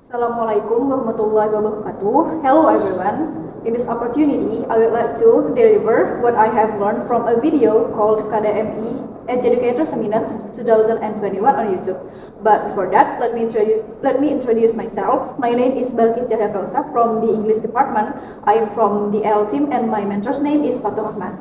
Assalamualaikum warahmatullahi wabarakatuh. Hello everyone. In this opportunity, I would like to deliver what I have learned from a video called KDMI Adjudicator Seminar 2021 on YouTube. But before that, let me introduce myself. My name is Balqis Kautsar from the English department. I am from the L team and my mentor's name is Fathurrahman.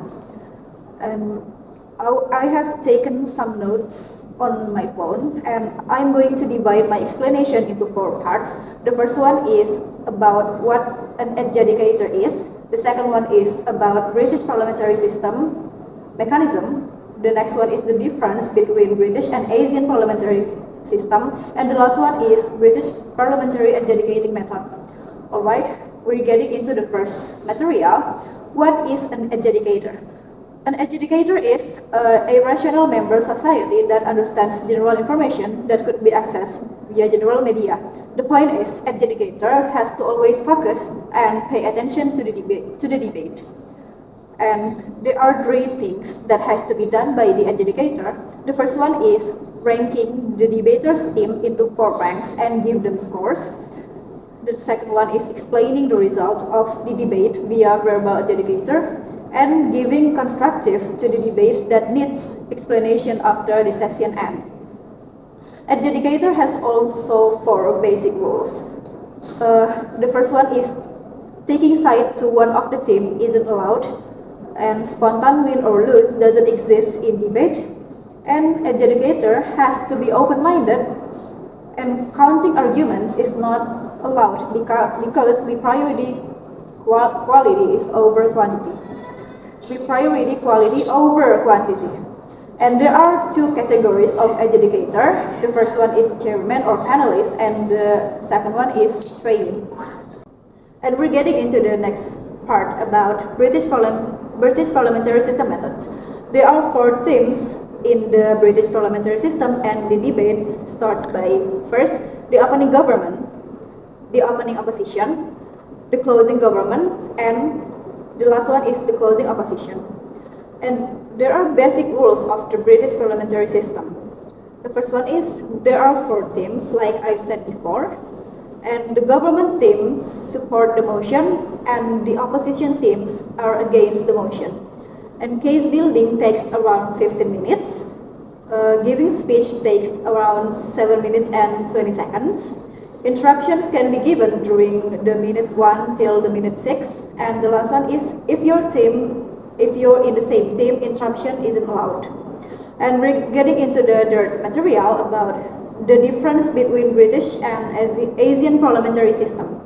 I have taken some notes on my phone and I'm going to divide my explanation into 4 parts. The first one is about what an adjudicator is. The second one is about British parliamentary system mechanism. The next one is the difference between British and Asian parliamentary system. And the last one is British parliamentary adjudicating method. Alright, we're getting into the first material. What is an adjudicator? An adjudicator is a rational member society that understands general information that could be accessed via general media. The point is, adjudicator has to always focus and pay attention to the debate. And there are 3 things that has to be done by the adjudicator. The first one is ranking the debaters' team into 4 ranks and give them scores. The second one is explaining the result of the debate via verbal adjudicator and giving constructive to the debate that needs explanation after the session end. Adjudicator has also 4 basic rules. The first one is taking side to one of the team isn't allowed, and spontan win or lose doesn't exist in debate, and adjudicator has to be open-minded, and counting arguments is not allowed because we priority quality is over quantity. We priority quality over quantity. And there are 2 categories of adjudicator. The first one is chairman or panelist, and the second one is trainee. And we're getting into the next part about British parliamentary system methods. There are 4 teams in the British parliamentary system, and the debate starts by first the opening government, the opening opposition, the closing government, and the last one is the closing opposition. And there are basic rules of the British parliamentary system. The first one is there are 4 teams, like I said before, and the government teams support the motion and the opposition teams are against the motion. And case building takes around 15 minutes. Giving speech takes around 7 minutes and 20 seconds. Interruptions can be given during the minute 1 till the minute 6, and the last one is if you're in the same team, interruption isn't allowed. And we're getting into the third material about the difference between British and Asian parliamentary system.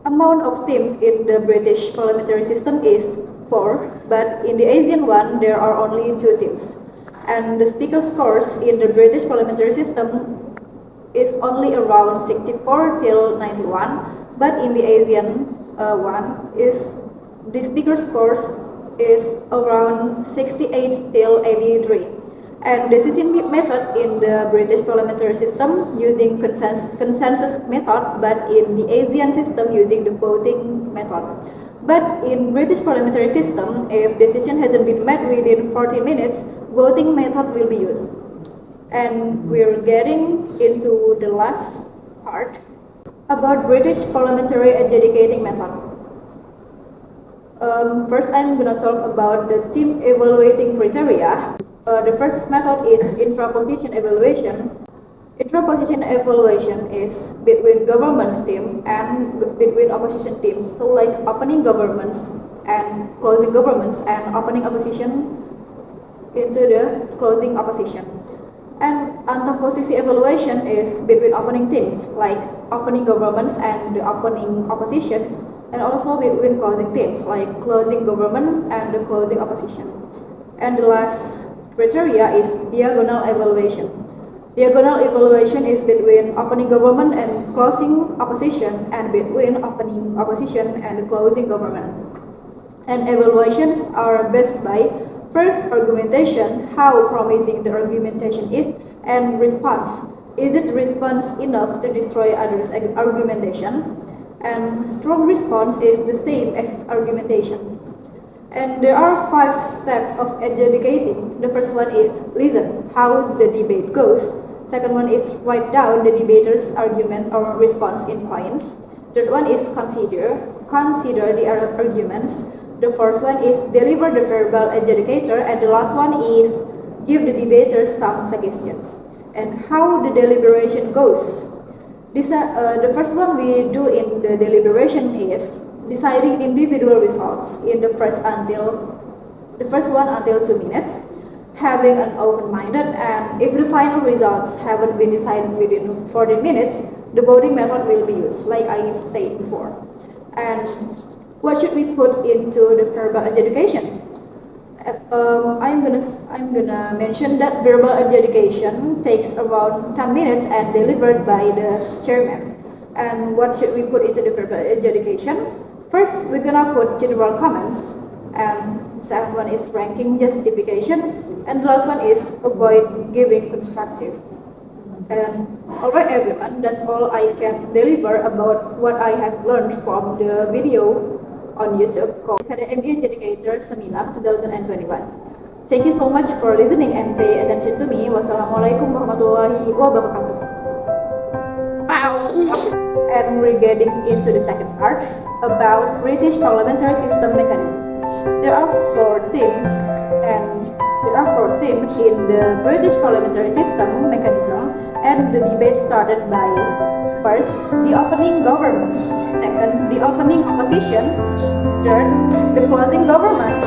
Amount of teams in the British parliamentary system is 4, but in the Asian one there are only 2 teams. And the speaker scores in the British parliamentary system is only around 64 till 91, but in the Asian one is the speaker scores is around 68 till 83. And decision method in the British parliamentary system using consensus method, but in the Asian system using the voting method. But in British parliamentary system, if decision hasn't been met within 40 minutes, voting method will be used. And we're getting into the last part about British parliamentary adjudicating method. First, I'm gonna talk about the team evaluating criteria. The first method is intraposition evaluation. Intraposition evaluation is between government's team and between opposition teams. So like opening governments and closing governments and opening opposition into the closing opposition. And antaposisi evaluation is between opening teams like opening governments and the opening opposition, and also between closing teams like closing government and the closing opposition. And the last criteria is diagonal evaluation. Diagonal evaluation is between opening government and closing opposition, and between opening opposition and closing government. And evaluations are based by first argumentation, how promising the argumentation is, and response. Is it response enough to destroy others' argumentation? And strong response is the same as argumentation. And there are 5 steps of adjudicating. The first one is listen, how the debate goes. Second one is write down the debater's argument or response in points. Third one is consider the arguments. The fourth one is deliver the verbal adjudicator, and the last one is give the debaters some suggestions. And how the deliberation goes. The first one we do in the deliberation is deciding individual results in the first one until 2 minutes, having an open-minded, and if the final results haven't been decided within 14 minutes, the voting method will be used, like I've said before. And what should we put into the verbal adjudication? I'm gonna mention that verbal adjudication takes around 10 minutes and delivered by the chairman. And what should we put into the verbal adjudication? First, we're gonna put general comments, and second one is ranking justification, and the last one is avoid giving constructive. And alright everyone, that's all I can deliver about what I have learned from the video on YouTube called KDMI Adjudicator Seminar 2021. Thank you so much for listening and pay attention to me. Wassalamualaikum warahmatullahi wabarakatuh. And we're getting into the second part about British parliamentary system mechanism. There are four themes in the British parliamentary system mechanism, and the debate started by first, the opening government, second, the opening opposition, third, the closing government,